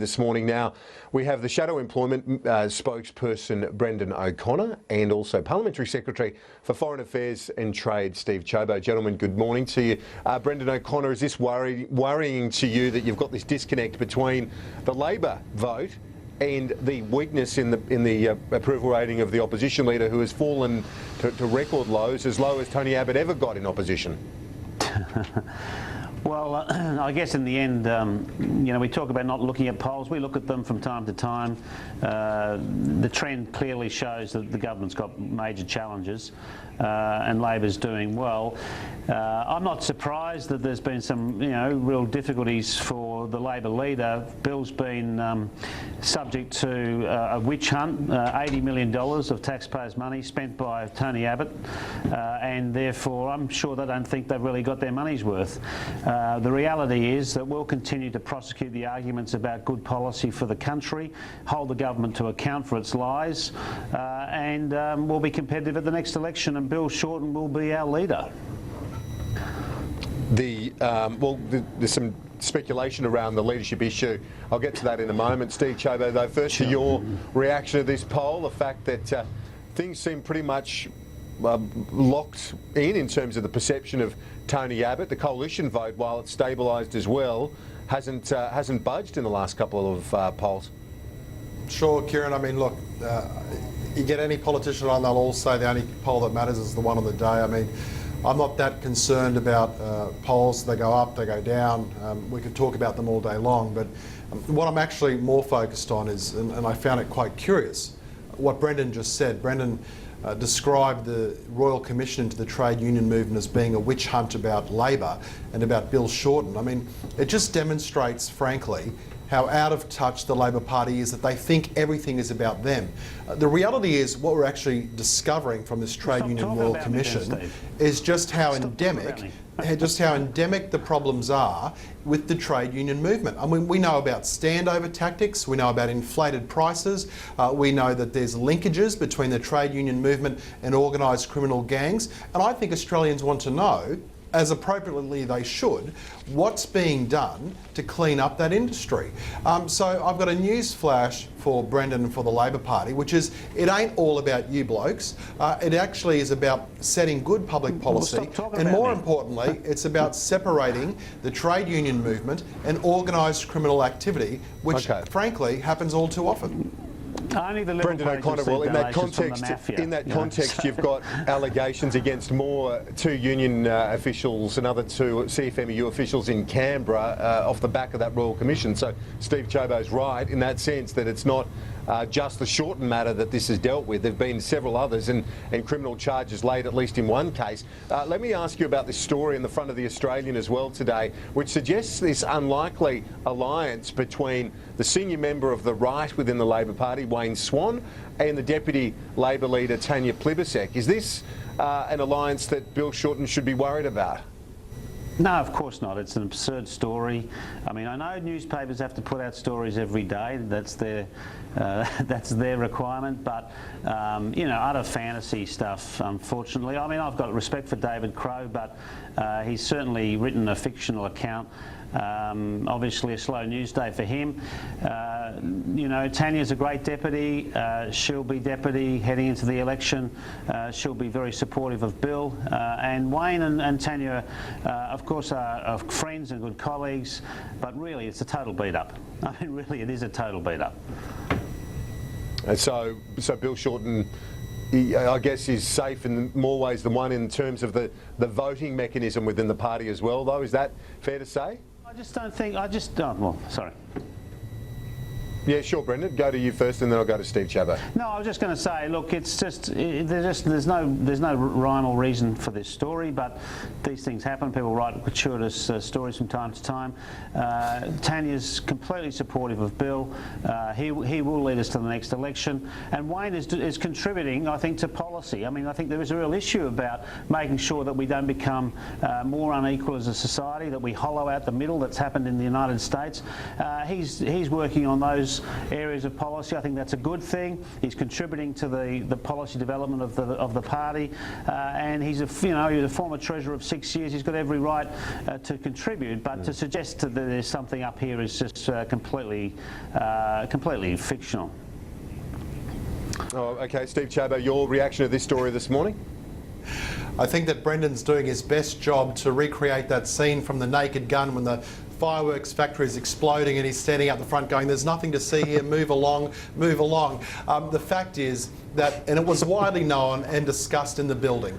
This morning now, we have the Shadow Employment spokesperson Brendan O'Connor and also Parliamentary Secretary for Foreign Affairs and Trade, Steve Ciobo. Gentlemen, good morning to you. Brendan O'Connor, is this worrying to you that you've got this disconnect between the Labor vote and the weakness in the approval rating of the opposition leader, who has fallen to record lows, as low as Tony Abbott ever got in opposition? Well, I guess in the end, we talk about not looking at polls. We look at them from time to time. The trend clearly shows that the government's got major challenges and Labor's doing well. I'm not surprised that there's been some, real difficulties for the Labor leader. Bill's been subject to a witch hunt, $80 million of taxpayers' money spent by Tony Abbott, and therefore I'm sure they don't think they've really got their money's worth. The reality is that we'll continue to prosecute the arguments about good policy for the country, hold the government to account for its lies, and we'll be competitive at the next election, and Bill Shorten will be our leader. There's some speculation around the leadership issue. I'll get to that in a moment. Steve Ciobo, though, first to your reaction to this poll, the fact that things seem pretty much locked in terms of the perception of Tony Abbott. The coalition vote, while it's stabilised as well, hasn't budged in the last couple of polls. Sure, Kieran. I mean, look, you get any politician on, they'll all say the only poll that matters is the one on the day. I mean, I'm not that concerned about polls. They go up, they go down. We could talk about them all day long, but what I'm actually more focused on is, and I found it quite curious, what Brendan just said. Brendan described the Royal Commission into the trade union movement as being a witch hunt about Labor and about Bill Shorten. I mean, it just demonstrates, frankly, how out of touch the Labor Party is, that they think everything is about them. The reality is, what we're actually discovering from this Trade Union Royal Commission is just how endemic the problems are with the trade union movement. I mean, we know about standover tactics, we know about inflated prices, we know that there's linkages between the trade union movement and organised criminal gangs, and I think Australians want to know, as appropriately they should, what's being done to clean up that industry. So I've got a news flash for Brendan and for the Labor Party, which is, it ain't all about you blokes. It actually is about setting good public policy, and more importantly, it's about separating the trade union movement and organised criminal activity, which frankly happens all too often. Brendan O'Connor, well, in that context, you've got allegations against two union officials and other two CFMEU officials in Canberra off the back of that Royal Commission. So Steve Ciobo's right in that sense, that it's not just the Shorten matter that this has dealt with. There have been several others and criminal charges laid, at least in one case. Let me ask you about this story in the front of the Australian as well today, which suggests this unlikely alliance between the senior member of the right within the Labor Party, Wayne Swan, and the Deputy Labor leader, Tanya Plibersek. Is this an alliance that Bill Shorten should be worried about? No, of course not. It's an absurd story. I mean, I know newspapers have to put out stories every day. That's their requirement. But utter fantasy stuff, unfortunately. I mean, I've got respect for David Crowe, but he's certainly written a fictional account. Obviously a slow news day for him. Tanya's a great deputy. She'll be deputy heading into the election. She'll be very supportive of Bill. And Wayne and Tanya, of course, are friends and good colleagues, but really it's a total beat-up. I mean, really, it is a total beat-up. And so Bill Shorten, I guess, is safe in more ways than one in terms of the voting mechanism within the party as well, though. Is that fair to say? I just don't think, sorry. Yeah, sure, Brendan. Go to you first, and then I'll go to Steve Ciobo. No, I was just going to say, look, it's just there's no rhyme or reason for this story, but these things happen. People write gratuitous stories from time to time. Tanya's completely supportive of Bill. He will lead us to the next election, and Wayne is contributing, I think, to policy. I mean, I think there is a real issue about making sure that we don't become more unequal as a society, that we hollow out the middle. That's happened in the United States. He's working on those those areas of policy. I think that's a good thing. He's contributing to the policy development of the party, and he's he's a former treasurer of 6 years. He's got every right to contribute, but to suggest that there's something up here is just completely fictional. Oh, okay, Steve Chabot, your reaction to this story this morning? I think that Brendan's doing his best job to recreate that scene from The Naked Gun when the fireworks factory is exploding and he's standing out the front going, there's nothing to see here, move along, move along. The fact is that, and it was widely known and discussed in the building,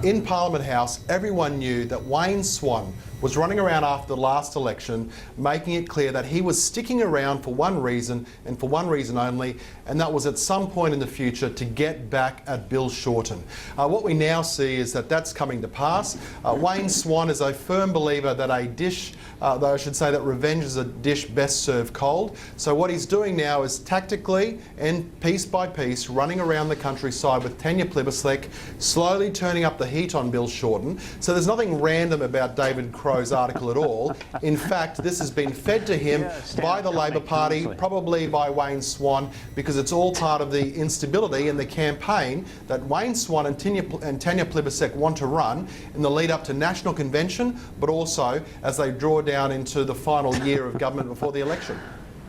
in Parliament House, everyone knew that Wayne Swan was running around after the last election, making it clear that he was sticking around for one reason and for one reason only, and that was at some point in the future to get back at Bill Shorten. What we now see is that that's coming to pass. Wayne Swan is a firm believer that though I should say that revenge is a dish best served cold. So what he's doing now is tactically and piece by piece running around the countryside with Tanya Plibersek, slowly turning up the heat on Bill Shorten. So there's nothing random about David Crow's article at all. In fact, this has been fed to him by the Labor Party, probably by Wayne Swan, because it's all part of the instability in the campaign that Wayne Swan and Tanya Plibersek want to run in the lead up to National Convention, but also as they draw down into the final year of government before the election.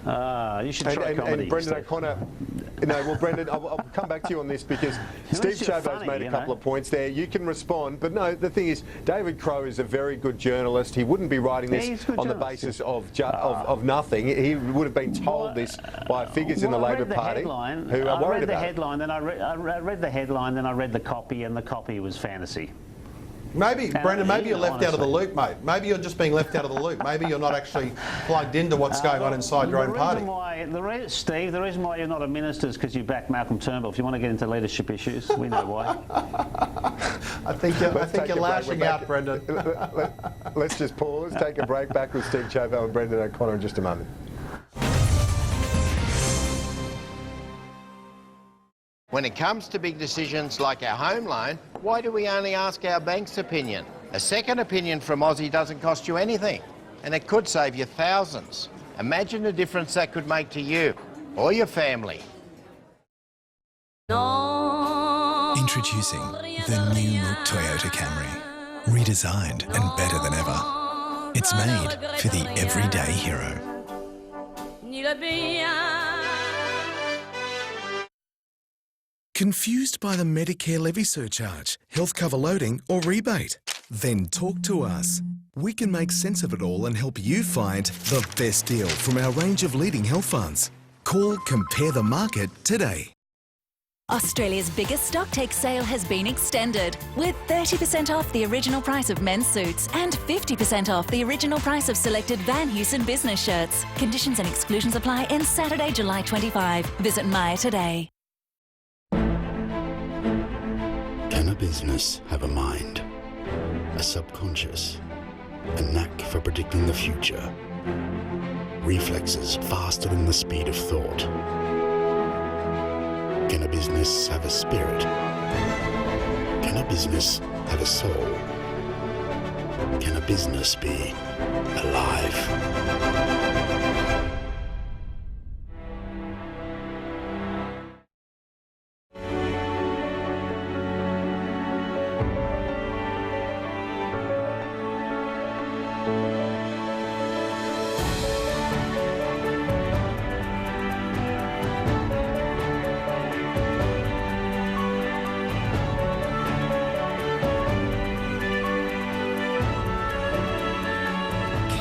You should try comedy. And Brendan O'Connor, Brendan, I'll come back to you on this because Steve Chabot's made a couple of points there. You can respond, but no, the thing is, David Crow is a very good journalist. He wouldn't be writing this on the basis of nothing. He would have been told this by figures in the Labor Party who are worried about it. I read the headline, then I read the copy, and the copy was fantasy. Maybe, Brendan, maybe you're left out of the loop, mate. Maybe you're just being left out of the loop. Maybe you're not actually plugged into what's going on inside your own party. Steve, the reason why you're not a minister is because you back Malcolm Turnbull. If you want to get into leadership issues, we know why. I think you're lashing out, Brendan. Let's just pause, take a break. Back with Steve Chabot and Brendan O'Connor in just a moment. When it comes to big decisions like our home loan, why do we only ask our bank's opinion? A second opinion from Aussie doesn't cost you anything, and it could save you thousands. Imagine the difference that could make to you or your family. Introducing the new Look Toyota Camry. Redesigned and better than ever. It's made for the everyday hero. Confused by the Medicare levy surcharge, health cover loading or rebate? Then talk to us. We can make sense of it all and help you find the best deal from our range of leading health funds. Call Compare the Market today. Australia's biggest stocktake sale has been extended with 30% off the original price of men's suits and 50% off the original price of selected Van Heusen business shirts. Conditions and exclusions apply in Saturday, July 25. Visit Myer today. Can a business have a mind, a subconscious, a knack for predicting the future, reflexes faster than the speed of thought? Can a business have a spirit? Can a business have a soul? Can a business be alive?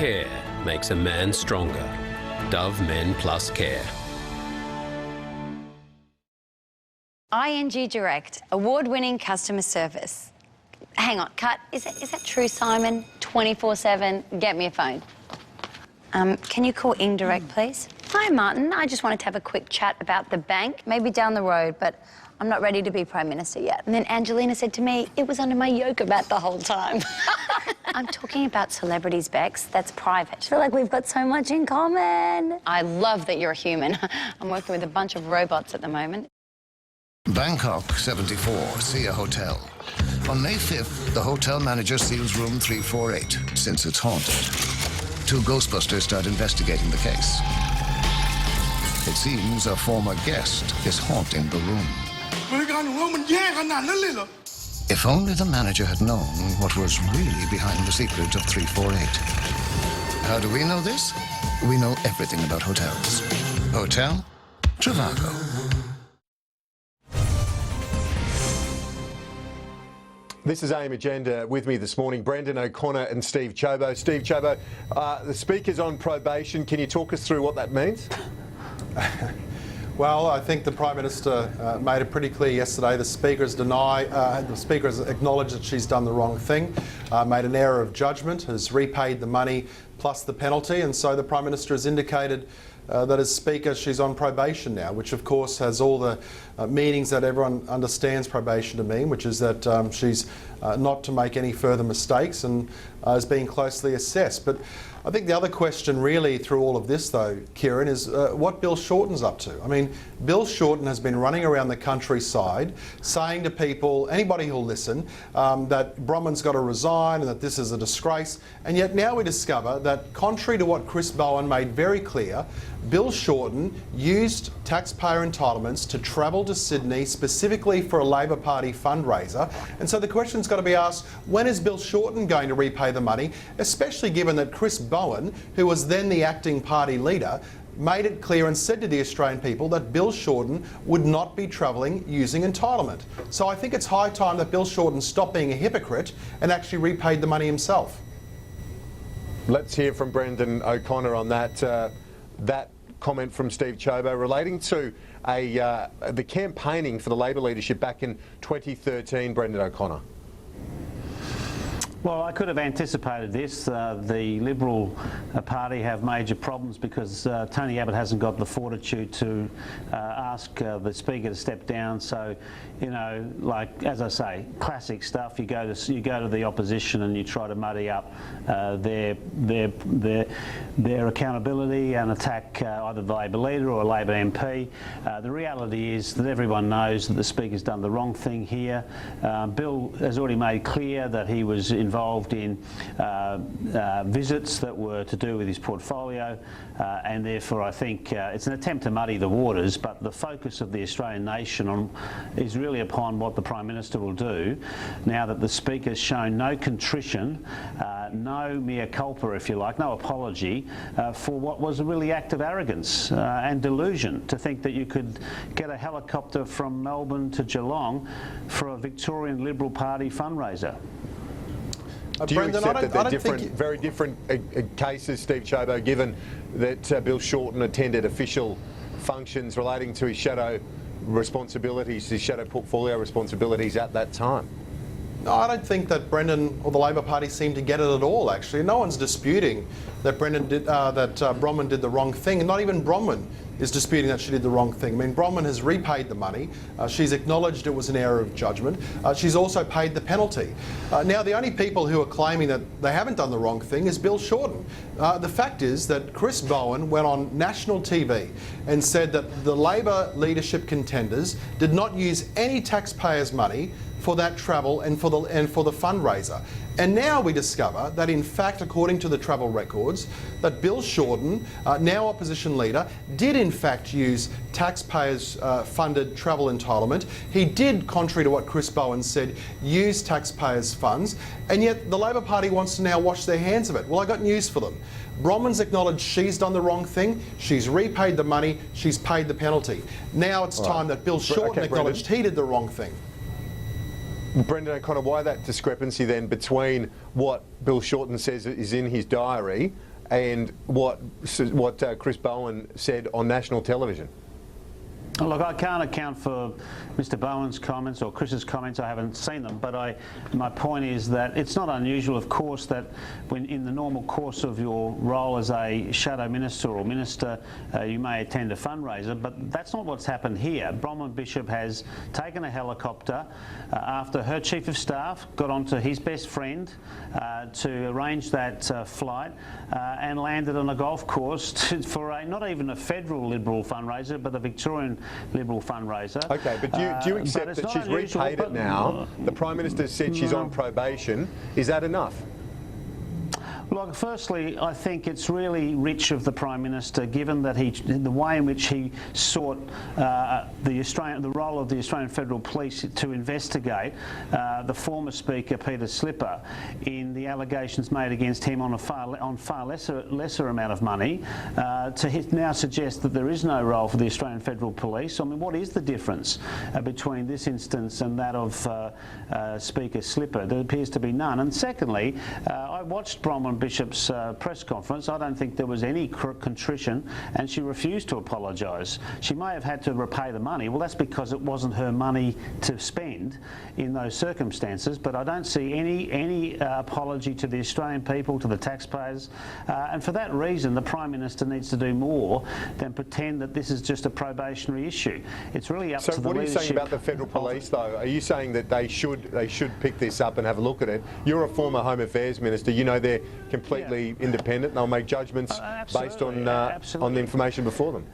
Care makes a man stronger. Dove Men Plus Care. ING Direct, award-winning customer service. Hang on, cut. Is that true, Simon? 24/7. Get me a phone. Can you call Ing Direct, please? Hi, Martin. I just wanted to have a quick chat about the bank, maybe down the road, but I'm not ready to be Prime Minister yet. And then Angelina said to me, it was under my yoga mat the whole time. I'm talking about celebrities, Bex. That's private. I feel like we've got so much in common. I love that you're a human. I'm working with a bunch of robots at the moment. Bangkok 74, Sia Hotel. On May 5th, the hotel manager seals room 348 since it's haunted. Two Ghostbusters start investigating the case. It seems a former guest is haunting the room. If only the manager had known what was really behind the secret of 348. How do we know this? We know everything about hotels. Hotel Trivago. This is AM Agenda. With me this morning, Brendan O'Connor and Steve Ciobo. Steve Ciobo, the Speaker's on probation. Can you talk us through what that means? Well, I think the Prime Minister made it pretty clear yesterday. The Speaker has acknowledged that she's done the wrong thing, made an error of judgment, has repaid the money plus the penalty, and so the Prime Minister has indicated that as Speaker she's on probation now, which of course has all the meanings that everyone understands probation to mean, which is that she's not to make any further mistakes and is being closely assessed. But I think the other question really through all of this though, Kieran, is what Bill Shorten's up to. I mean, Bill Shorten has been running around the countryside saying to people, anybody who'll listen, that Bronwyn's got to resign and that this is a disgrace, and yet now we discover that contrary to what Chris Bowen made very clear, Bill Shorten used taxpayer entitlements to travel to Sydney specifically for a Labor Party fundraiser. And so the question's got to be asked, when is Bill Shorten going to repay the money, especially given that Chris Bowen, who was then the acting party leader, made it clear and said to the Australian people that Bill Shorten would not be travelling using entitlement. So I think it's high time that Bill Shorten stopped being a hypocrite and actually repaid the money himself. Let's hear from Brendan O'Connor on that. That comment from Steve Ciobo relating to the campaigning for the Labor leadership back in 2013, Brendan O'Connor. Well, I could have anticipated this. The Liberal Party have major problems because Tony Abbott hasn't got the fortitude to ask the Speaker to step down. So, you know, like as I say, classic stuff. You go to the opposition and you try to muddy up their accountability and attack either the Labor leader or a Labor MP. The reality is that everyone knows that the Speaker's done the wrong thing here. Bill has already made clear that he was involved in visits that were to do with his portfolio, and therefore I think it's an attempt to muddy the waters, but the focus of the Australian nation is really upon what the Prime Minister will do now that the Speaker's shown no contrition, no mea culpa, if you like, no apology for what was a really act of arrogance and delusion to think that you could get a helicopter from Melbourne to Geelong for a Victorian Liberal Party fundraiser. Do you accept that they're very different cases, Steve Ciobo, given that Bill Shorten attended official functions relating to his shadow responsibilities, his shadow portfolio responsibilities at that time? No, I don't think that Brendan or the Labor Party seem to get it at all, actually. No one's disputing that Bronwyn did the wrong thing, and not even Bronwyn is disputing that she did the wrong thing. I mean, Bronwyn has repaid the money. She's acknowledged it was an error of judgment. She's also paid the penalty. Now, the only people who are claiming that they haven't done the wrong thing is Bill Shorten. The fact is that Chris Bowen went on national TV and said that the Labor leadership contenders did not use any taxpayers' money for that travel and for the fundraiser. And now we discover that in fact, according to the travel records, that Bill Shorten, now opposition leader, did in fact use taxpayers funded travel entitlement. He did, contrary to what Chris Bowen said, use taxpayers' funds, and yet the Labor Party wants to now wash their hands of it. Well, I got news for them. Bronwyn's acknowledged she's done the wrong thing, she's repaid the money, she's paid the penalty. Now it's time that Bill Shorten acknowledged he did the wrong thing. Brendan O'Connor, why that discrepancy then between what Bill Shorten says is in his diary and what Chris Bowen said on national television? Look, I can't account for Mr. Bowen's comments or Chris's comments. I haven't seen them, but my point is that it's not unusual, of course, that when in the normal course of your role as a shadow minister or minister, you may attend a fundraiser, but that's not what's happened here. Bronwyn Bishop has taken a helicopter after her chief of staff got onto his best friend to arrange that flight and landed on a golf course for not even a federal Liberal fundraiser, but a Victorian Liberal fundraiser. Okay, but do you accept that she's repaid it now? The Prime Minister said she's on probation. Is that enough? Look, firstly, I think it's really rich of the Prime Minister, given that the way in which he sought the role of the Australian Federal Police to investigate the former Speaker Peter Slipper in the allegations made against him on far lesser amount of money, to now suggest that there is no role for the Australian Federal Police. I mean, what is the difference between this instance and that of Speaker Slipper? There appears to be none. And secondly, I watched Bronwyn Bishop's press conference. I don't think there was any contrition, and she refused to apologise. She may have had to repay the money. Well, that's because it wasn't her money to spend in those circumstances, but I don't see any apology to the Australian people, to the taxpayers, and for that reason the Prime Minister needs to do more than pretend that this is just a probationary issue. It's really up to the leadership. So what are you saying about the Federal Police, though? Are you saying that they should pick this up and have a look at it? You're a former Home Affairs Minister. You know they're completely independent. They'll make judgments based on the information before them.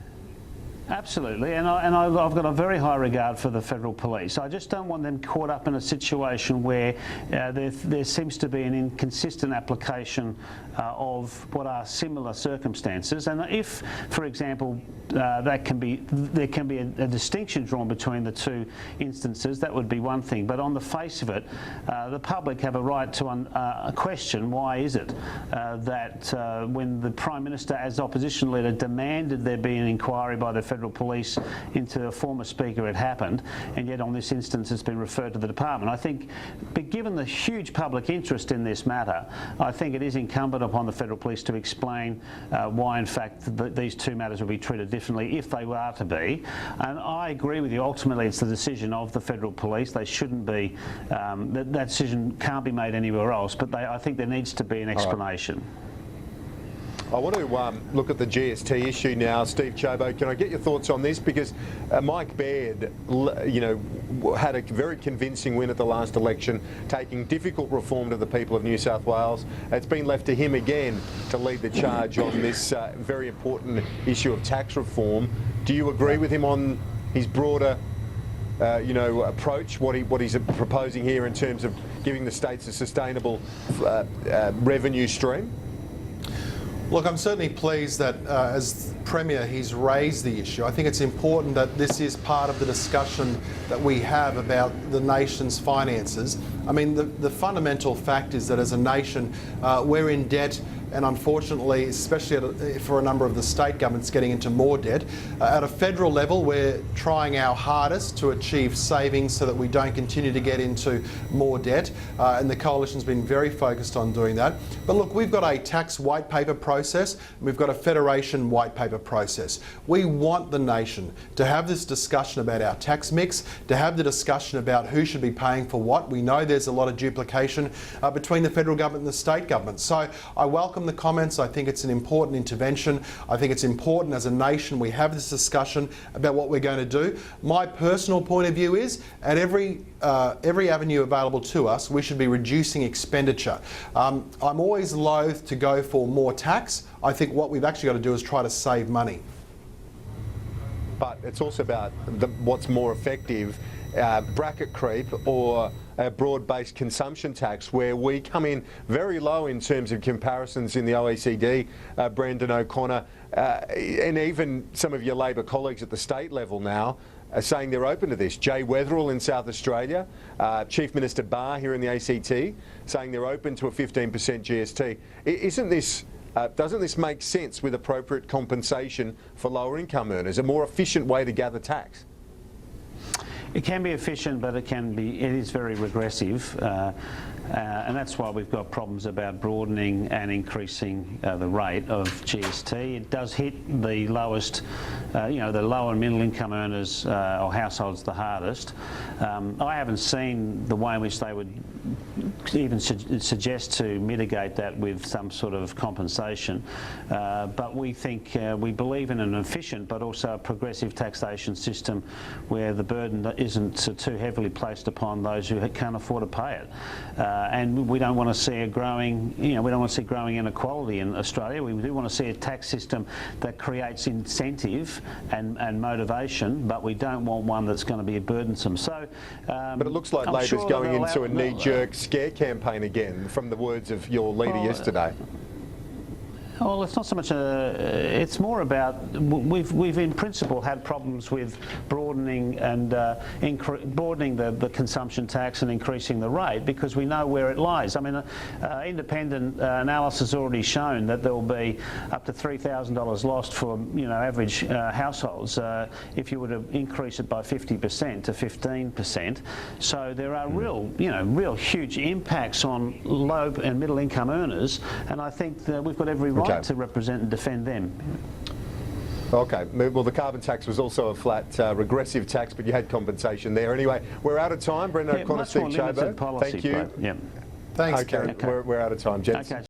Absolutely, and I've got a very high regard for the Federal Police. I just don't want them caught up in a situation where there seems to be an inconsistent application of what are similar circumstances. And if, for example, there can be a distinction drawn between the two instances, that would be one thing. But on the face of it, the public have a right to question why is it that when the Prime Minister, as opposition leader, demanded there be an inquiry by the Federal Police into a former Speaker, it happened, and yet on this instance it's been referred to the Department. I think, but given the huge public interest in this matter, I think it is incumbent upon the Federal Police to explain why in fact these two matters will be treated differently if they were to be. And I agree with you, ultimately it's the decision of the Federal Police. They shouldn't be, that decision can't be made anywhere else, but I think there needs to be an explanation. I want to look at the GST issue now. Steve Ciobo, can I get your thoughts on this? Because Mike Baird, had a very convincing win at the last election, taking difficult reform to the people of New South Wales. It's been left to him again to lead the charge on this very important issue of tax reform. Do you agree with him on his broader approach, what he's proposing here in terms of giving the states a sustainable revenue stream? Look, I'm certainly pleased that as Premier he's raised the issue. I think it's important that this is part of the discussion that we have about the nation's finances. I mean, the fundamental fact is that as a nation, we're in debt, and unfortunately, especially for a number of the state governments getting into more debt. At a federal level, we're trying our hardest to achieve savings so that we don't continue to get into more debt, and the Coalition's been very focused on doing that. But look, we've got a tax white paper process, and we've got a federation white paper process. We want the nation to have this discussion about our tax mix, to have the discussion about who should be paying for what. We know there's a lot of duplication between the federal government and the state government. So I welcome the comments. I think it's an important intervention. I think it's important as a nation we have this discussion about what we're going to do. My personal point of view is at every avenue available to us, we should be reducing expenditure. I'm always loath to go for more tax. I think what we've actually got to do is try to save money. But it's also about what's more effective, bracket creep or a broad-based consumption tax, where we come in very low in terms of comparisons in the OECD, Brendan O'Connor, and even some of your Labor colleagues at the state level now are saying they're open to this. Jay Weatherill in South Australia, Chief Minister Barr here in the ACT, saying they're open to a 15% GST. Isn't this... doesn't this make sense with appropriate compensation for lower income earners, a more efficient way to gather tax? It can be efficient, but it is very regressive, and that's why we've got problems about broadening and increasing the rate of GST. It does hit the lowest, the lower and middle income earners or households the hardest. I haven't seen the way in which they would even suggest to mitigate that with some sort of compensation, but we we believe in an efficient but also a progressive taxation system where the burden isn't too heavily placed upon those who can't afford to pay it. And we don't want to see a growing, we don't want to see growing inequality in Australia. We do want to see a tax system that creates incentive and motivation, but we don't want one that's going to be burdensome. So, but it looks like Labor's going into a knee-jerk scare campaign again, from the words of your leader yesterday. Well, it's not so much it's more about we've in principle had problems with broadening and broadening the consumption tax and increasing the rate because we know where it lies. I mean, independent analysis has already shown that there will be up to $3,000 lost for average households if you were to increase it by 50% to 15%. So there are real huge impacts on low and middle income earners, and I think that we've got every right to represent and defend them. Okay, well the carbon tax was also a flat regressive tax, but you had compensation there. Anyway, we're out of time. Brendan O'Connor, Steve Chabot, thank you. Yeah. Thanks, okay, Kieran. we're out of time, gents. Okay.